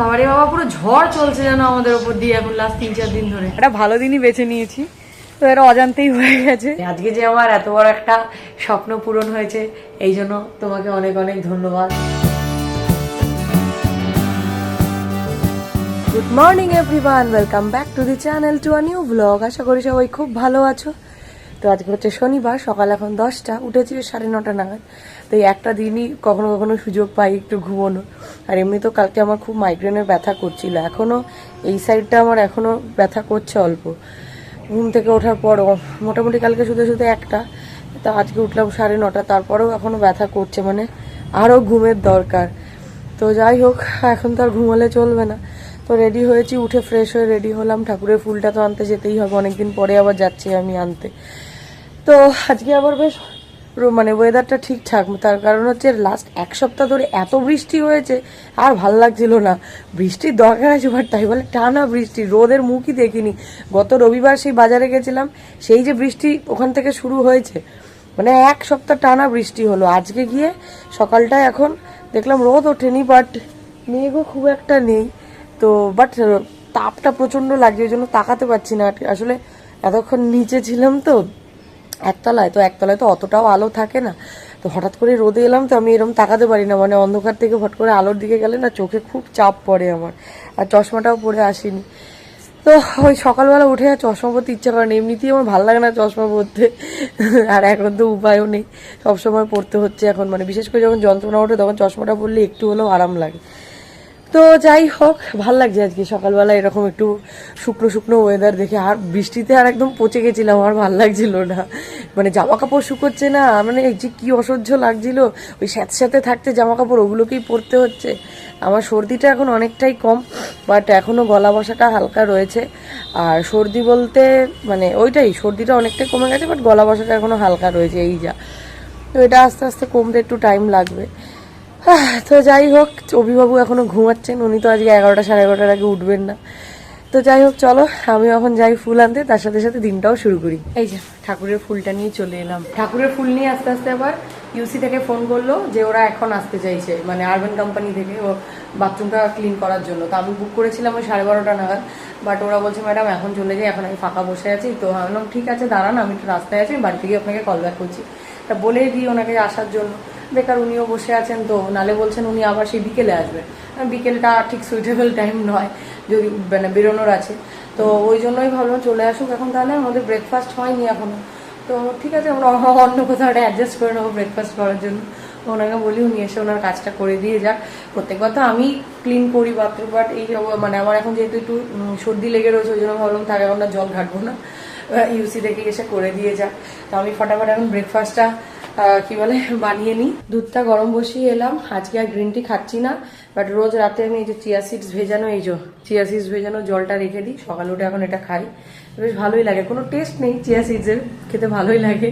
বাবারে বাবা, পুরো ঝড় চলছে যেন আমাদের উপর দিয়ে এখন লাস্ট 3-4 দিন ধরে। একটা ভালো দিনই বেছে নিয়েছি, তো এটা অজান্তেই হয়ে গেছে। আজকে যে আমার এত বড় একটা স্বপ্ন পূরণ হয়েছে, এই জন্য তোমাকে অনেক অনেক ধন্যবাদ। Good morning everyone, welcome back to the channel, to a new blog. আশা করি সবাই খুব ভালো আছো। তো আজকে হচ্ছে শনিবার, সকাল এখন 10টা, উঠেছি 9:30 নাগাদ। তো এই একটা দিনই কখনো কখনো সুযোগ পাই একটু ঘুমোনো। আর এমনি তো কালকে আমার খুব মাইগ্রেনের ব্যথা করছিল, এখনও এই সাইডটা আমার এখনও ব্যথা করছে অল্প। ঘুম থেকে ওঠার পরও মোটামুটি কালকে শুধু শুধু একটা, তো আজকে উঠলাম 9:30, তারপরেও এখনও ব্যথা করছে, মানে আরও ঘুমের দরকার। তো যাই হোক, এখন তো আর ঘুমালে চলবে না। তো রেডি হয়েছি, উঠে ফ্রেশ হয়ে রেডি হলাম। ঠাকুরের ফুলটা তো আনতে যেতেই হবে, অনেকদিন পরে আবার যাচ্ছি আমি আনতে। তো আজকে আবার বেশ মানে ওয়েদারটা ঠিকঠাক, তার কারণ হচ্ছে লাস্ট এক সপ্তাহ ধরে এত বৃষ্টি হয়েছে, আর ভাল লাগছিল না। বৃষ্টির দরকার আছে, বাট তাই বলে টানা বৃষ্টি, রোদের মুখই দেখিনি। গত রবিবার সেই বাজারে গেছিলাম, সেই যে বৃষ্টি ওখান থেকে শুরু হয়েছে, মানে এক সপ্তাহ টানা বৃষ্টি হলো। আজকে গিয়ে সকালটায় এখন দেখলাম রোদ ওঠেনি, বাট মেঘও খুব একটা নেই। তো বাট তাপটা প্রচণ্ড লাগছে, ওই জন্য তাকাতে পারছি না আসলে। এতক্ষণ নিচে ছিলাম তো একতলায়, তো একতলায় তো অতটাও আলো থাকে না। তো হঠাৎ করে রোদে এলাম, তো আমি এরকম তাকাতে পারি না, মানে অন্ধকার থেকে হট করে আলোর দিকে গেলে না চোখে খুব চাপ পড়ে আমার। আর চশমাটাও পরে আসিনি, তো ওই সকালবেলা উঠে আর চশমা পরতে ইচ্ছা করে না। এমনিতেই আমার ভালো লাগে না চশমা পরতে, আর এখন তো উপায়ও নেই, সবসময় পরতে হচ্ছে এখন। মানে বিশেষ করে যখন যন্ত্রণা ওঠে তখন চশমাটা পরলে একটু হলেও আরাম লাগে। তো যাই হোক, ভাল লাগছে আজকে সকালবেলা এরকম একটু শুকনো শুকনো ওয়েদার দেখে। আর বৃষ্টিতে আর একদম পচে গেছিলাম, আর ভাল লাগছিল না, মানে জামা কাপড় শুকোচ্ছে না, মানে এই যে কি অসহ্য লাগছিল। ওই স্যাঁতস্যাঁতে থাকতে জামা কাপড় ওগুলোকেই পরতে হচ্ছে। আমার সর্দিটা এখন অনেকটাই কম, বাট এখনও গলা বসাটা হালকা রয়েছে। আর সর্দি বলতে মানে ওইটাই, সর্দিটা অনেকটাই কমে গেছে, বাট গলা বসাটা এখনও হালকা রয়েছে, এই যা। তো এটা আস্তে আস্তে কমতে একটু টাইম লাগবে। তো যাই হোক, অভিবাবু এখনো ঘুমাচ্ছেন, উনি তো আজকে 11টা 11:30 আগে উঠবেন না। তো যাই হোক, চলো আমি এখন যাই ফুল আনতে, তার সাথে সাথে দিনটাও শুরু করি। এই যে ঠাকুরের ফুলটা নিয়ে চলে এলাম। ঠাকুরের ফুল নিয়ে আস্তে আস্তে আবার ইউসি থেকে ফোন করলো যে ওরা এখন আসতে চাইছে, মানে আরবান কোম্পানি থেকে, ও বাথরুমটা ক্লিন করার জন্য। তো আমি বুক করেছিলাম ওই 12:30 নাগাদ, বাট ওরা বলছে ম্যাডাম এখন চলে যাই, এখন আমি ফাঁকা বসে আছি। তো আমি বললাম ঠিক আছে দাঁড়ান, আমি একটু রাস্তায় আছি, আমি বাড়ি থেকে আপনাকে কল ব্যাক করছি। তা বলে দিই ওনাকে আসার জন্য, বেকার উনিও বসে আছেন। তো নালে বলছেন উনি আবার সেই বিকেলে আসবেন, বিকেলটা ঠিক সুইটেবল টাইম নয়, যদি মানে বেরোনোর আছে। তো ওই জন্যই ভাবলাম চলে আসুক এখন। তাহলে আমাদের ব্রেকফাস্ট হয়নি এখনো, তো ঠিক আছে আমরা অন্য কোথাও একটা অ্যাডজাস্ট করে নেবো ব্রেকফাস্ট করার জন্য। ওনাকে বলি উনি এসে ওনার কাজটা করে দিয়ে যাক। প্রত্যেকবার তো আমি ক্লিন করি বাথরুম, বাট এই মানে আমার এখন যেহেতু একটু সর্দি লেগে রয়েছে, ওই জন্য ভাবলাম থাকে এখন না জল ঘাটবো না, ইউসি থেকে এসে করে দিয়ে যাক। তো আমি ফটাফট এখন ব্রেকফাস্টটা কি বলে বানিয়ে নিই। দুধটা গরম বসিয়ে এলাম, আজকে আর গ্রিন টি খাচ্ছি না, বাট রোজ রাতে আমি এই যে চিয়া সিডস ভেজানো, এই যে চিয়া সিডস ভেজানো জলটা রেখে দিই, সকালে উঠে এখন এটা খাই, বেশ ভালোই লাগে। কোনো টেস্ট নেই চিয়া সিডসের, খেতে ভালোই লাগে।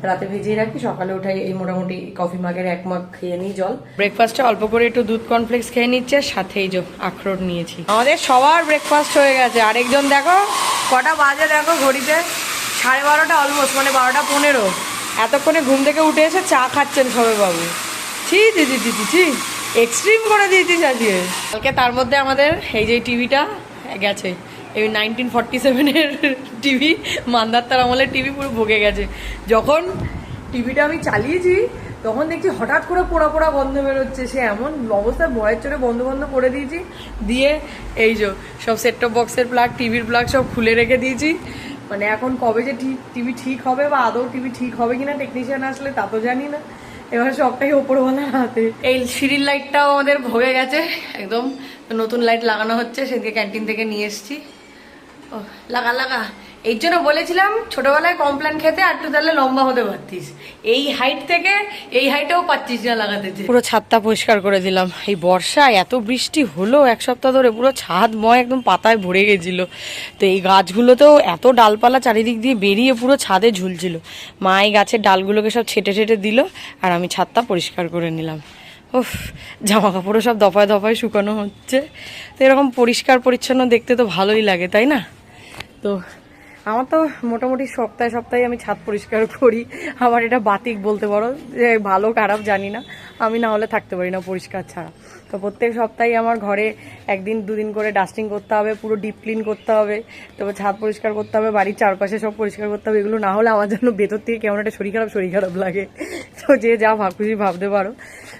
রাতে ভিজিয়ে রাখি, সকালে উঠাই এই মোটামুটি কফি মাগের 1 মাগ খেয়ে নিই জল। ব্রেকফাস্টে অল্প করে একটু দুধ কর্নফ্লেক্স খেয়ে নিচ্ছে, সাথে এই যে আখরোট নিয়েছি। আমাদের সবার ব্রেকফাস্ট হয়ে গেছে। আরেকজন দেখো কটা বাজে, দেখো ঘড়িতে 12:30 অলমোস্ট, মানে 12:15। এতক্ষণে ঘুম থেকে উঠে এসে চা খাচ্ছেন সবে বাবু। ছি জি জি জি ছি, এক্সট্রিম করে দিয়েছিস আজকে। কালকে তার মধ্যে আমাদের এই যে টিভিটা গেছে, এই 1947-এর টিভি, মান্দাত্তার আমলের টিভি পুরো ভুগে গেছে। যখন টিভিটা আমি চালিয়েছি তখন দেখছি হঠাৎ করে পোড়া পোড়া গন্ধ বেরোচ্ছে, সে এমন অবস্থা ভয়ের চড়ে বন্ধ বন্ধ করে দিয়েছি। দিয়ে এই যে সব সেট টপ বক্সের প্লাগ, টিভির প্লাগ সব খুলে রেখে দিয়েছি। মানে এখন কবে যে টিভি ঠিক হবে, বা আদৌ টিভি ঠিক হবে কিনা টেকনিশিয়ান আসলে তা তো জানি না, এবার সবটাই ওপরওয়ালার হাতে। এই সিঁড়ির লাইটটাও আমাদের ভগে গেছে একদম, নতুন লাইট লাগানো হচ্ছে, সেদিকে ক্যান্টিন থেকে নিয়ে এসছি। ও লাগা লাগা, এই জন্য বলেছিলাম ছোটবেলায় কমপ্লেন খেতে আর একটু তাহলে লম্বা হতে পারতিস, এই হাইট থেকে এই হাইটেও পাচ্ছিস না লাগাতে। পুরো ছাদটা পরিষ্কার করে দিলাম। এই বর্ষায় এত বৃষ্টি হলো 1 সপ্তাহ ধরে, পুরো ছাদময় একদম পাতায় ভরে গেছিল। তো এই গাছগুলোতেও এত ডালপালা চারিদিক দিয়ে বেরিয়ে পুরো ছাদে ঝুলছিল। মা এই গাছের ডালগুলোকে সব ছেটে ছেটে দিল, আর আমি ছাদটা পরিষ্কার করে নিলাম। উফ, জামা কাপড়ও সব দফায় দফায় শুকানো হচ্ছে। তো এরকম পরিষ্কার পরিচ্ছন্ন দেখতে তো ভালোই লাগে, তাই না? তো আমার তো মোটামুটি সপ্তাহে সপ্তাহে আমি ছাদ পরিষ্কার করি। আমার এটা বাতিক বলতে পারো, যে ভালো খারাপ জানি না, আমি না হলে থাকতে পারি না পরিষ্কার ছাড়া। তো প্রত্যেক সপ্তাহে আমার ঘরে একদিন দুদিন করে ডাস্টিং করতে হবে, পুরো ডিপ ক্লিন করতে হবে, তারপর ছাদ পরিষ্কার করতে হবে, বাড়ির চারপাশে সব পরিষ্কার করতে হবে। এগুলো না হলে আমার জন্য ভেতর থেকে কেমন একটা শরীর খারাপ লাগে। তো যে যা খুশি ভাবতে পারো।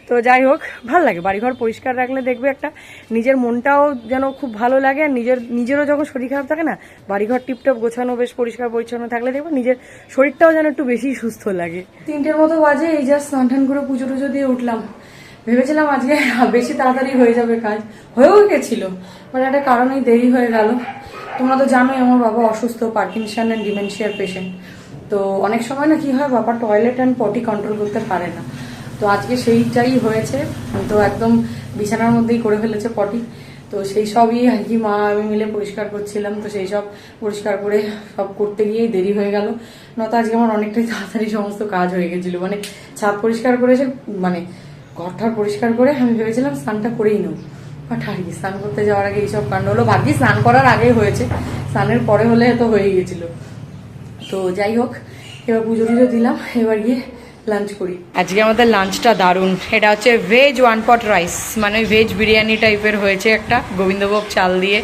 তো যাই হোক, ভালো লাগে বাড়িঘর পরিষ্কার রাখলে, দেখবে একটা নিজের মনটাও যেন খুব ভালো লাগে, আর নিজেরও যখন শরীর খারাপ থাকে না, বাড়িঘর টিপটপ গোছানো বেশ পরিষ্কার পরিচ্ছন্ন থাকলে দেখবে নিজের শরীরটাও যেন একটু বেশি সুস্থ লাগে। 3টের মতো বাজে, এই জাস্ট স্নান টান করে পুজো টুজো দিয়ে উঠলাম। ভেবেছিলাম আজকে বেশি তাড়াতাড়ি হয়ে যাবে কাজ, হয়েও গেছিল, বাট একটা কারণেই দেরি হয়ে গেল। তোমরা তো জানোই আমার বাবা অসুস্থ, পার্কিনসন অ্যান্ড ডিমেনশিয়ার পেশেন্ট। তো অনেক সময় না কি হয়, বাবা টয়লেট অ্যান্ড পটি কন্ট্রোল করতে পারে না। তো আজকে সেইটাই হয়েছে, তো একদম বিছানার মধ্যেই করে ফেলেছে পটি। তো সেই সবই আর কি মা আমি মিলে পরিষ্কার করছিলাম। তো সেই সব পরিষ্কার করে সব করতে গিয়েই দেরি হয়ে গেল। নয়তো আজকে আমার অনেকটাই তাড়াতাড়ি সমস্ত কাজ হয়ে গেছিলো। মানে ছাদ পরিষ্কার করেছে, মানে ঘরটা পরিষ্কার করে আমি ভেবেছিলাম স্নানটা করেই নেব, বাট আর কি স্নান করতে যাওয়ার আগে এইসব কাণ্ড হলো। ভাগ্যি স্নান করার আগে হয়েছে, স্নানের পরে হলে তো হয়ে গেছিলো। তো যাই হোক, এবার পুজো টুজো দিলাম, এবার গিয়ে লাঞ্চ করি। আজকে আমাদের লাঞ্চটা দারুণ। এটা হচ্ছে ভেজ 1 পট রাইস, মানে ভেজ বিরিয়ানি টাইপের হয়েছে একটা, গোবিন্দভোগ চাল দিয়ে।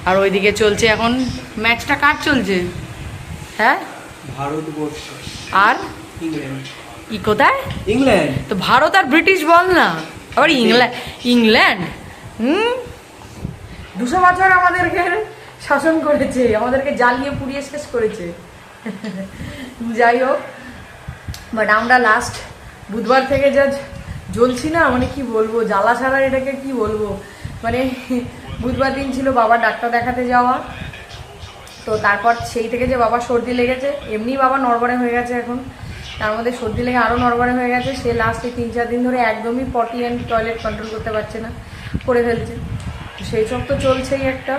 আর ওইদিকে চলছে এখন ম্যাচটা, কার চলছে? হ্যাঁ, ভারতবর্ষ আর ইংল্যান্ড। কোথায়? ইংল্যান্ড। তো ভারত আর ব্রিটিশ বল না, আবার ইংল্যান্ড। 200 বছর আমাদেরকে শাসন করেছে, আমাদেরকে জ্বালিয়ে পুড়িয়ে শেষ করেছে। যাই হোক, বাট আমরা লাস্ট বুধবার থেকে যা জ্বলছি না, মানে কি বলবো, জ্বালা ছাড়া এটাকে কি বলবো। মানে বুধবার দিন ছিল বাবা ডাক্তার দেখাতে যাওয়া। তো তারপর সেই থেকে যে বাবা সর্দি লেগেছে, এমনি বাবা নড়বড়ে হয়ে গেছে এখন, তার মধ্যে সর্দি লেগে আরও নড়বড়ে হয়ে গেছে। সে লাস্টে 3-4 দিন ধরে একদমই পটি অ্যান্ড টয়লেট কন্ট্রোল করতে পারছে না, করে ফেলছে। সেই সব তো চলছেই একটা।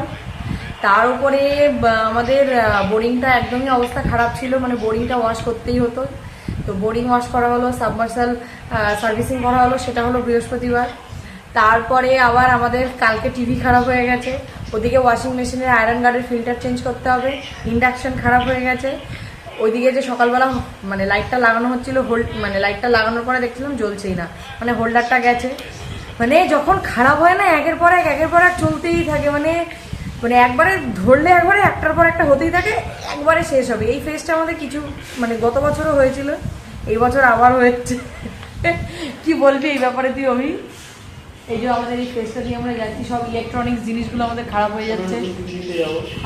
তার উপরে আমাদের বোরিংটা একদমই অবস্থা খারাপ ছিল, মানে বোরিংটা ওয়াশ করতেই হতো। তো বোরিং ওয়াশ করা হলো, সাবমার্সাল সার্ভিসিং করা হলো, সেটা হলো বৃহস্পতিবার। তারপরে আবার আমাদের কালকে টিভি খারাপ হয়ে গেছে, ওদিকে ওয়াশিং মেশিনের আয়রন গার্ডের ফিল্টার চেঞ্জ করতে হবে, ইন্ডাকশন খারাপ হয়ে গেছে। ওইদিকে যে সকালবেলা মানে লাইটটা লাগানো হচ্ছিল, মানে লাইটটা লাগানোর পরে দেখছিলাম জ্বলছেই না, মানে হোল্ডারটা গেছে। মানে যখন খারাপ হয় না, একের পর এক চলতেই থাকে। মানে একবারে ধরলে একবারে একটার পর একটা হতেই থাকে, একবারে শেষ হবে। এই ফেজটা আমাদের কিছু মানে গত বছরও হয়েছিল, এই বছর আবার হয়েছে। কি বলবি এই ব্যাপারে তুই? আমি এই যে আমাদের এই ফেজটা দিয়ে আমরা যাচ্ছি, সব ইলেকট্রনিক্স জিনিসগুলো আমাদের খারাপ হয়ে যাচ্ছে।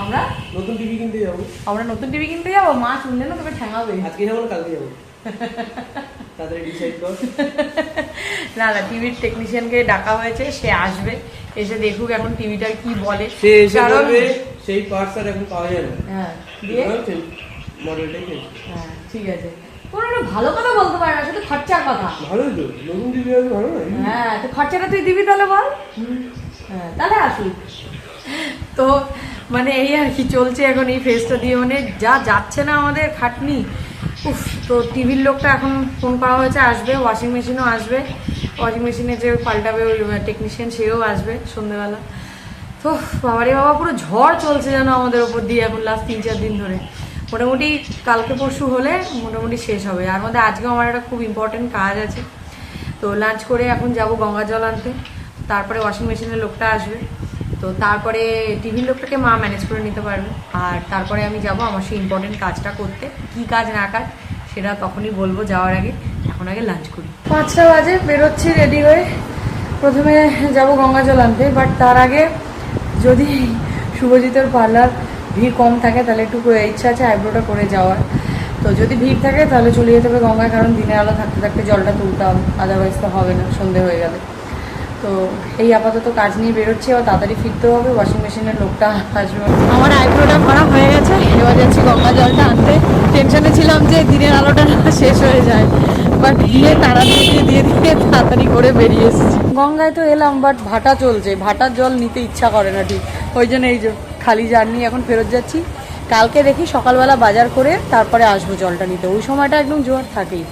আমরা নতুন টিভি কিনতে যাবো। মা শুনলে না তোকে ঠ্যাঙাবে। আজকে যাবো না কালকে যাবো? না না, টিভির টেকনিশিয়ানকে ডাকা হয়েছে, সে আসবে, এসে দেখুক এখন টিভিটার কি বলে। কারণ সেই পার্টস আর এখন পাওয়া যায় না। হ্যাঁ, দিয়ে মডেলটাই হ্যাঁ ঠিক আছে। কোনো ভালো কথা বলতে পারে না, শুধু খরচার কথা। ভালোই তো, নতুন টিভি আছে, ভালো না? হ্যাঁ, তো খরচাটা তুই দিবি তাহলে বল। হ্যাঁ, তাহলে আসুক। তো মানে এই আর কি চলছে এখন এই ফেজটা দিয়ে, মানে যা যাচ্ছে না আমাদের খাটনি। উফ, তো টিভির লোকটা এখন ফোন করা হয়েছে, আসবে। ওয়াশিং মেশিনও আসবে, ওয়াশিং মেশিনে যে পাল্টাবে ওই টেকনিশিয়ান, সেও আসবে সন্ধ্যেবেলা। তো বাবারে বাবা, পুরো ঝড় চলছে যেন আমাদের ওপর দিয়ে এখন লাস্ট 3-4 দিন ধরে। মোটামুটি কালকে পরশু হলে মোটামুটি শেষ হবে। আর মধ্যে আজকেও আমার একটা খুব ইম্পর্টেন্ট কাজ আছে। তো লাঞ্চ করে এখন যাব গঙ্গা জল আনতে, তারপরে ওয়াশিং মেশিনের লোকটা আসবে। তো তারপরে টিভির লোকটাকে মা ম্যানেজ করে নিতে পারবে, আর তারপরে আমি যাব আমার সেই ইম্পর্টেন্ট কাজটা করতে। কি কাজ না কাজ সেটা তখনই বলবো যাওয়ার আগে, এখন আগে লাঞ্চ করি। 5টা বাজে, বেরোচ্ছি রেডি হয়ে। প্রথমে যাব গঙ্গা জল আনতে, বাট তার আগে যদি শুভজিতের পার্লার ভিড় কম থাকে তাহলে একটু ইচ্ছা আছে আইব্রোটা করে যাওয়ার। তো যদি ভিড় থাকে তাহলে চলে যেতে হবে গঙ্গায়, কারণ দিনের আলো থাকতে থাকতে জলটা তুলতে হবে, আদারওয়াইজ তো হবে না সন্ধে হয়ে গেলে। তো এই আপাতত কাজ নিয়ে বেরোচ্ছি, আবার তাড়াতাড়ি ফিরতে হবে, ওয়াশিং মেশিনের লোকটা আসবে। আমার আইব্রোটা করা হয়ে গেছে, এবার যাচ্ছি গঙ্গা জলটা আনতে। টেনশনে ছিলাম যে দিনের আলোটা শেষ হয়ে যায়, বাট গিয়ে তাড়া দিয়ে তাড়াতাড়ি করে বেরিয়ে এসেছি। গঙ্গায় তো এলাম, বাট ভাটা চলছে, ভাটার জল নিতে ইচ্ছা করে না ঠিক, ওই জন্য এই যে খালি জার নিয়ে এখন ফেরত যাচ্ছি। কালকে দেখি সকালবেলা বাজার করে তারপরে আসবো জলটা নিতে, ওই সময়টা একদম জোয়ার থাকেই।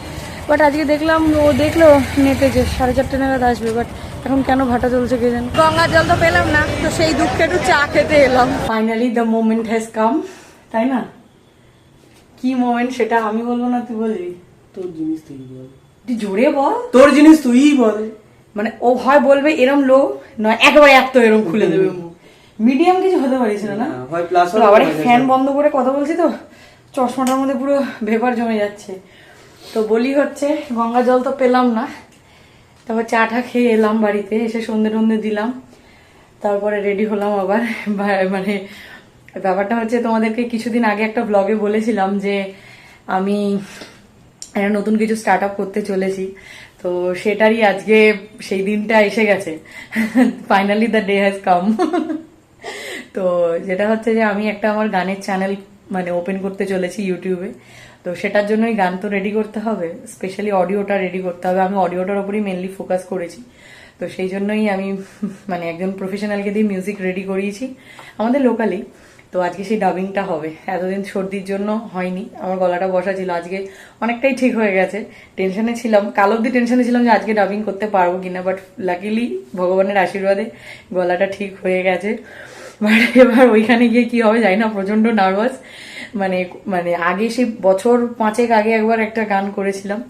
বাট আজকে দেখলাম ও দেখলো নেটে যে 4:30 নাগাদ আসবে, বাট এখন কেন ভাটা চলছে কে জানে। গঙ্গার জল তো পেলাম না, তো সেই দুঃখে একটু চা খেতে এলাম। Finally the moment has come, তাই না? কি মোমেন্ট সেটা আমি বলবো না, তুই বলবি? তোর জিনিস তুই বল, তুই জোরে বল। তোর জিনিস তুই বল। মানে ও হয় বলবে এরম লো, নয় একেবারে এত এরম খুলে দেবে মুখ। মিডিয়াম কিছু হতে পারিস না। হয় প্লাস আবার ফ্যান বন্ধ করে কথা বলছি তো চশমাটার মধ্যে পুরো ভেপার জমে যাচ্ছে। তো বলি হচ্ছে গঙ্গা জল তো পেলাম না, তারপর চা টা খেয়ে এলাম বাড়িতে, এসে সন্ধে টন্ধে দিলাম, তারপরে রেডি হলাম আবার। মানে ব্যাপারটা হচ্ছে তোমাদেরকে কিছুদিন আগে একটা ব্লগে বলেছিলাম যে আমি একটা নতুন কিছু স্টার্ট আপ করতে চলেছি, তো সেটারই আজকে সেই দিনটা এসে গেছে। Finally the day has come. তো যেটা হচ্ছে যে আমি একটা আমার গানের চ্যানেল মানে ওপেন করতে চলেছি ইউটিউবে। তো সেটার জন্যই গান তো রেডি করতে হবে, স্পেশালি অডিওটা রেডি করতে হবে। আমি অডিওটার উপরই মেনলি ফোকাস করেছি, তো সেই জন্যই আমি মানে একজন প্রফেশনালকে দিয়ে মিউজিক রেডি করিয়েছি আমাদের লোকালি। তো আজকে সেই ডাবিংটা হবে। এতদিন সর্দির জন্য হয়নি, আমার গলাটা বসা ছিল, আজকে অনেকটাই ঠিক হয়ে গেছে। টেনশনে ছিলাম, কাল অব্দি টেনশনে ছিলাম যে আজকে ডাবিং করতে পারবো কিনা, বাট লাকিলি ভগবানের আশীর্বাদে গলাটা ঠিক হয়ে গেছে। বাট এবার ওইখানে গিয়ে কি হবে জানি না, প্রচন্ড নার্ভাস। মানে মানে আগে সেই বছর 5 আগে একবার একটা গান করেছিলাম,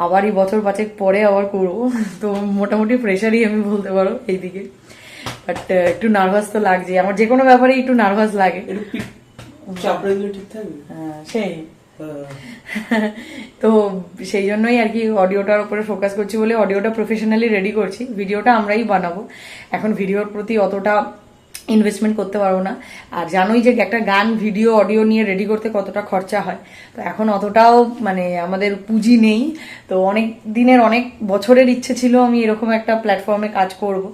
আবার এই বছর 5 পরে আবার করবো। তো মোটামুটি প্রেশারই আমি বলতে পারো এইদিকে। বাট একটু নার্ভাস তো লাগছে, আমার যে কোনো ব্যাপারে একটু নার্ভাস লাগে। চাপড়ে দিলে ঠিক থাকবে। সেই তো সেই জন্যই আর কি অডিওটার উপরে ফোকাস করছি বলে অডিওটা প্রফেশনালি রেডি করছি, ভিডিওটা আমরাই বানাবো। এখন ভিডিওর প্রতি অতটা ইনভেস্টমেন্ট করতে পারবো না, আর জানোই যে একটা গান ভিডিও অডিও নিয়ে রেডি করতে কতটা খরচা হয়। তো এখন অতটাও মানে আমাদের পুঁজি নেই। তো অনেক দিনের অনেক বছরের ইচ্ছে ছিল আমি এরকম একটা প্ল্যাটফর্মে কাজ করব,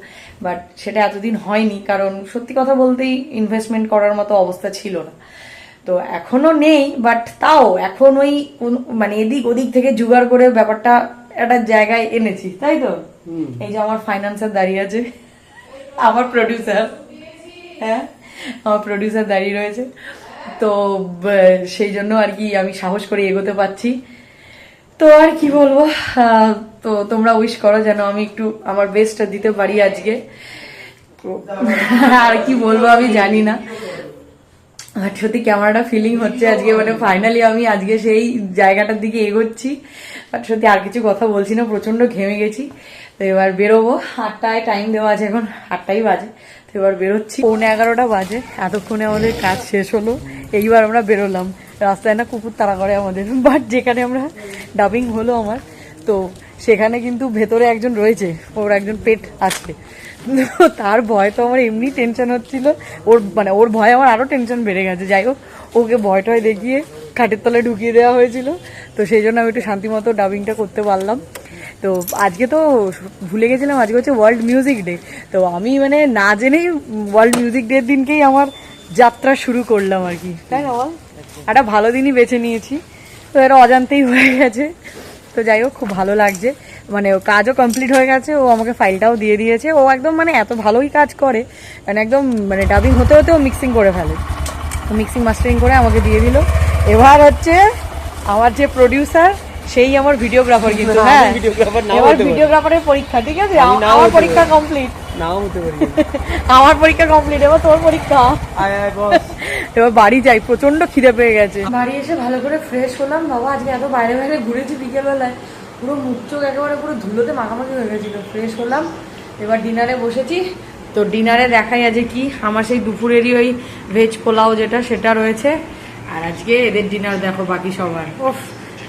বাট সেটা এতদিন হয়নি, কারণ সত্যি কথা বলতেই ইনভেস্টমেন্ট করার মতো অবস্থা ছিল না। তো এখনো নেই, বাট তাও এখন ওই মানে এদিক ওদিক থেকে জোগাড় করে ব্যাপারটা একটা জায়গায় এনেছি, তাই তো। এই যে আমার ফাইন্যান্সার দাঁড়িয়ে আছে, আমার প্রডিউসার, হ্যাঁ আমার প্রডিউসার দাঁড়িয়ে রয়েছে। তো সেই জন্য আর কি আমি সাহস করে এগোতে পারছি। তো আর কি বলবো, তো তোমরা উইশ করো যেন আমি একটু আমার বেস্টটা দিতে পারি আজকে। আর কি বলবো আমি জানি না, আর সত্যি কেমন একটা ফিলিং হচ্ছে আজকে, মানে ফাইনালি আমি আজকে সেই জায়গাটার দিকে এগোচ্ছি। বাট সত্যি আর কিছু কথা বলছি না, প্রচন্ড ঘেমে গেছি। তো এবার বেরোবো, 8টায় টাইম দেওয়া আছে, এখন 8টাই বাজে। তো এবার বেরোচ্ছি, 11:15 বাজে, এতক্ষণে আমাদের কাজ শেষ হলো। এইবার আমরা বেরোলাম, রাস্তায় না কুকুর তাড়া করে আমাদের। বাট যেখানে আমরা ডাবিং হলো আমার, তো সেখানে কিন্তু ভেতরে একজন রয়েছে, ওর একজন পেট আছে। তার ভয় তো আমার এমনি টেনশন হচ্ছিল, ওর ভয় আমার আরো টেনশন বেড়ে গেছে। যাই হোক, ওকে ভয় টয় দেখিয়ে খাটের তলায় ঢুকিয়ে দেওয়া হয়েছিল। তো সেই জন্য আমি একটু শান্তিমতো ডাবিংটা করতে পারলাম। তো আজকে তো ভুলে গেছিলাম, আজকে হচ্ছে ওয়ার্ল্ড মিউজিক ডে। তো আমি মানে না জেনেই ওয়ার্ল্ড মিউজিক ডের দিনকেই আমার যাত্রা শুরু করলাম আর কি, তাই না বল? একটা ভালো দিনই বেছে নিয়েছি, তো এটা অজান্তেই হয়ে গেছে। তো যাই হোক, খুব ভালো লাগছে, মানে ও কাজও কমপ্লিট হয়ে গেছে, ও আমাকে ফাইলটাও দিয়ে দিয়েছে। ও একদম মানে এত ভালোই কাজ করে, মানে একদম মানে ডাবিং হতে হতে ও মিক্সিং করে ফেলে, মিক্সিং মাস্টারিং করে আমাকে দিয়ে দিল। এবার হচ্ছে আমার যে প্রডিউসার সেই আমার ভিডিওগ্রাফার, কিন্তু হ্যাঁ এবার ভিডিওগ্রাফারের পরীক্ষা, ঠিক আছে? আমার পরীক্ষা কমপ্লিট, নাও হতে পারি। আমার পরীক্ষা কমপ্লিট, এবার তোর পরীক্ষা। এবার বাড়ি যাই, প্রচন্ড খিদে পেয়ে গেছে। বাড়ি এসে ভালো করে ফ্রেশ হলাম। বাবা আজকে এত বাইরে বাইরে ঘুরেছি বিকেলবেলায়, পুরো মুখ চোখ একেবারে পুরো ধুলোতে মাখামাখি হয়ে গেছিল। ফ্রেশ হলাম, এবার ডিনারে বসেছি। তো ডিনারে দেখাই আজ কি, আমার সেই দুপুরেরই ওই ভেজ পোলাও যেটা, সেটা রয়েছে। আর আজকে এদের ডিনার দেখো বাকি সবার, ওফ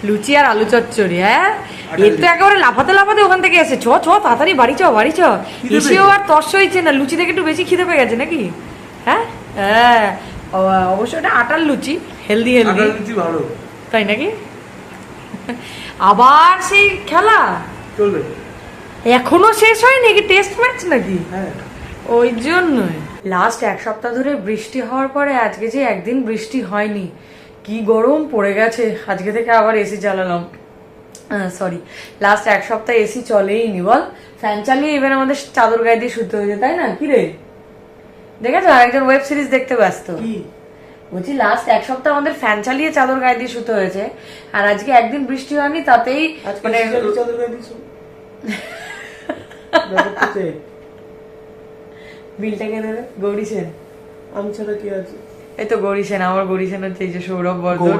লুচি আর আলু চচ্চড়ি। হ্যাঁ এর তো একেবারে লাফাতে লাফাতে ওখান থেকে এসে চ তাড়াতাড়ি বাড়ি চ বাড়ি চ, এসেও আর তর্স হয়েছে না। লুচি থেকে একটু বেশি খিদে পেয়ে গেছে নাকি? হ্যাঁ হ্যাঁ, অবশ্য এটা আটার লুচি, হেলদি হেলদি, ভালো তাই নাকি? আবার সেই খেলা চলবে, এখনো শেষ হয় নাকি? টেস্ট ম্যাচ নাকি? হ্যাঁ ওই জন্যই লাস্ট 1 সপ্তাহ ধরে বৃষ্টি হওয়ার পরে আজকে যে একদিন বৃষ্টি হয়নি, কি গরম পড়ে গেছে। আজকে থেকে আবার এসি চালালাম, সরি লাস্ট 1 সপ্তাহ এসি চলেই নি, বল? ফ্যান চালিয়ে এবার আমাদের চাদর গায়ে দিয়ে শুতে হয়েছে, তাই না? কি রে, দেখেছো? আরেকজন ওয়েব সিরিজ দেখতে ব্যস্ত। বলছি লাস্ট 1 সপ্তাহ আমাদের ফ্যান চালিয়ে চাদর গায়ে দিয়ে শুতে হয়েছে, আর আজকে একদিন বৃষ্টি হয়নি, তাতেই মানে বিলটা কে দেবে? গৌরী সেন। আমি ছাড়া কি আছে? এই তো গৌরী সেন, আমার গৌরী সেন হচ্ছে এই যে সৌরভ বর্ধন।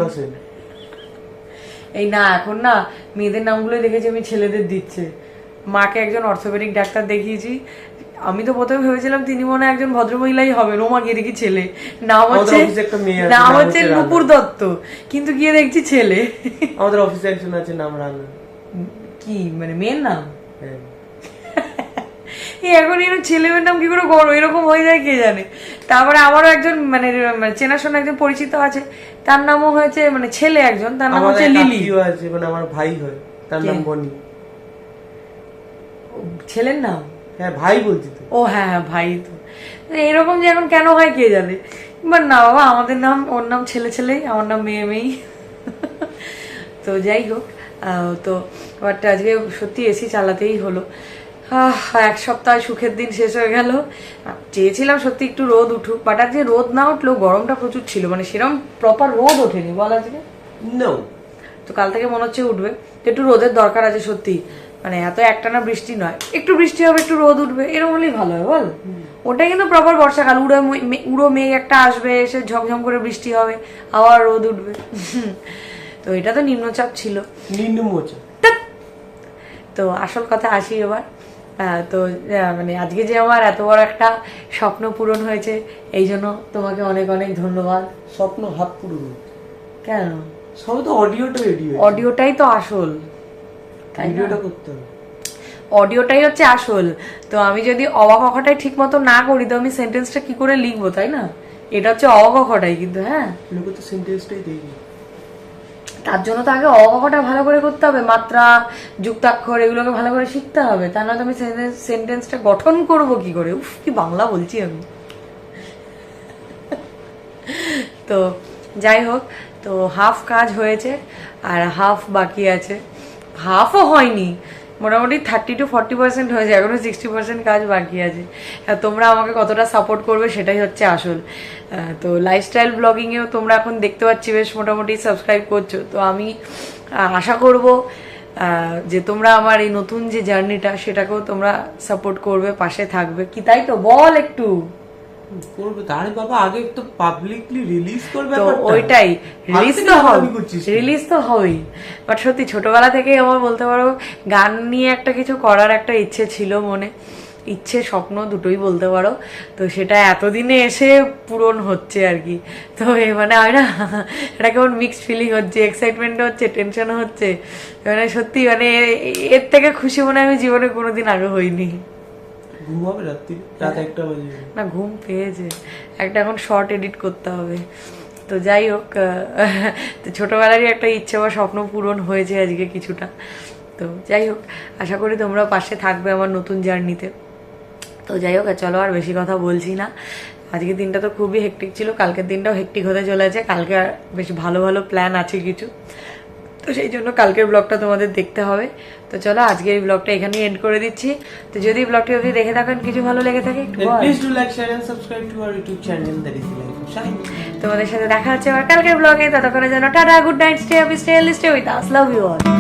এই না এখন না মেয়েদের নামগুলো দেখেছি আমি ছেলেদের দিচ্ছে, মাকে একজন অর্থোপেডিক ডাক্তার দেখিয়েছি। আমি তো প্রথমে ভেবেছিলাম তিনি মনে হয় একজন ভদ্রমহিলাই হবেন, ও মা গিয়ে দেখি ছেলে। নাম হচ্ছে নুপুর দত্ত, কিন্তু গিয়ে দেখছি ছেলে। আমাদের অফিসে একজন আছে, নাম রানা। কি মানে মেয়ের নাম? হ্যাঁ। এখন এর ছেলে মেয়ের নাম কি করে করো, এরকম হয়ে যায় কে জানে। তারপরে আমারও একজন মানে চেনাশোনা একজন পরিচিত আছে, তার নামও হয়েছে মানে ছেলে একজন, তার নাম হচ্ছে লিলি। আছে মানে আমার ভাই হয়, তার নাম বনি। ছেলের নাম? হ্যাঁ ভাই বলছি তো। ও হ্যাঁ হ্যাঁ ভাই। তো এরকম যে এখন কেন হয় কে জানে। বাট না বাবা, আমাদের নাম, ওর নাম ছেলে ছেলেই, আমার নাম মেয়ে মেয়েই। তো যাই হোক, তো বাট আজকে সত্যি এসি চালাতেই হলো। এক সপ্তাহ সুখের দিন শেষ হয়ে গেল। চেয়েছিলাম সত্যি একটু রোদ উঠুক, বাট আজকে রোদ না উঠলেও গরমটা প্রচুর ছিল, মানে সেরকম প্রপার রোদ ওঠেনি বল আজকে। তো কাল থেকে মনে হচ্ছে উঠবে, তো একটু রোদের দরকার আছে সত্যি। মানে এত একটানা বৃষ্টি নয়, একটু বৃষ্টি হবে একটু রোদ উঠবে, এরকম হলেই ভালো হয় বল। ওটাই কিন্তু প্রপার বর্ষাকাল। উড়ো মেঘ একটা আসবে, এসে ঝমঝম করে বৃষ্টি হবে, আবার রোদ উঠবে। তো এটা তো নিম্নচাপ ছিল। তো আসল কথা আসি এবার। তো মানে আজকে যে আমার এত বড় একটা স্বপ্ন পূরণ হয়েছে, এই জন্য তোমাকে অনেক অনেক ধন্যবাদ। স্বপ্ন হাত পূরণ কেন? সব তো অডিওটা রেডি হয়েছে, অডিওটাই তো আসল, ভিডিওটা করতে হবে। অডিওটাই হচ্ছে আসল। তো আমি যদি অবাক অখাটাই ঠিক মতো না করি, তো আমি সেন্টেন্সটা কি করে লিখবো, তাই না? এটা হচ্ছে অবাক অখাটাই, কিন্তু হ্যাঁ লোকে তো সেন্টেন্সটাই দেখি। তার জন্য তো আগে অবাকটা ভালো করে করতে হবে, মাত্রা যুক্তাক্ষর এগুলোকে ভালো করে শিখতে হবে, তা নয়তো আমি সেন্টেন্সটা গঠন করব কি করে। উফ কি বাংলা বলছি আমি। তো যাই হোক, তো হাফ কাজ হয়েছে আর হাফ বাকি আছে। হাফও হয়নি, মোটামুটি 30 to 40% হয়েছে, এখনো 60% কাজ বাকি আছে। তোমরা আমাকে কতটা সাপোর্ট করবে সেটাই হচ্ছে আসল। তো লাইফস্টাইল ব্লগিংয়েও তোমরা এখন দেখতে পাচ্ছি বেশ মোটামুটি সাবস্ক্রাইব করছো। তো আমি আশা করব যে তোমরা আমার এই নতুন যে জার্নিটা সেটাকেও তোমরা সাপোর্ট করবে, পাশে থাকবে, কি তাই তো বল একটু করবে। তাহলে বাবা আগে তো পাবলিকলি রিলিজ করবে। তো ওইটাই, রিলিজ তো হবেই। বাট সত্যি ছোটবেলা থেকে আমার বলতে পারো গান নিয়ে একটা কিছু করার একটা ইচ্ছে ছিল মনে, ইচ্ছে স্বপ্ন দুটোই বলতে পারো। তো সেটা এতদিনে এসে পূরণ হচ্ছে আর কি। তো মানে হয় না, এটা কেমন মিক্সড ফিলিং হচ্ছে, এক্সাইটমেন্টও হচ্ছে, টেনশনও হচ্ছে। মানে সত্যি মানে এর থেকে খুশি মনে আমি জীবনে কোনোদিন আগে হইনি। ঘুম হবে রাত্রি, রাত 1টা বাজে না, ঘুম পেয়েছে, একটা এখন শর্ট এডিট করতে হবে। তো যাই হোক, তো ছোটবেলারই একটা ইচ্ছে বা স্বপ্ন পূরণ হয়েছে আজকে কিছুটা। তো যাই হোক, আশা করি তোমরা পাশে থাকবে আমার নতুন জার্নিতে। তো যাই হোক, চলো আর বেশি কথা বলছি না। আজকের দিনটা তো খুবই হেক্টিক ছিল, কালকের দিনটাও হেক্টিক হতে চলেছে। কালকে আর বেশ ভালো ভালো প্ল্যান আছে কিছু, তো সেই জন্য কালকের ব্লগটা তোমাদের দেখতে হবে। তো চলো আজকের এই ব্লগটা এখানেই এন্ড করে দিচ্ছি। তো যদি ব্লগটি অবধি দেখে থাকেন, কিছু ভালো লেগে থাকে, please do like, share and subscribe to our YouTube channel that is life of shine. তোমাদের সাথে দেখা হচ্ছে আবার কালকের ব্লগে। ততক্ষণের জন্য tata, good night, stay happy, stay healthy, stay with us, love you all.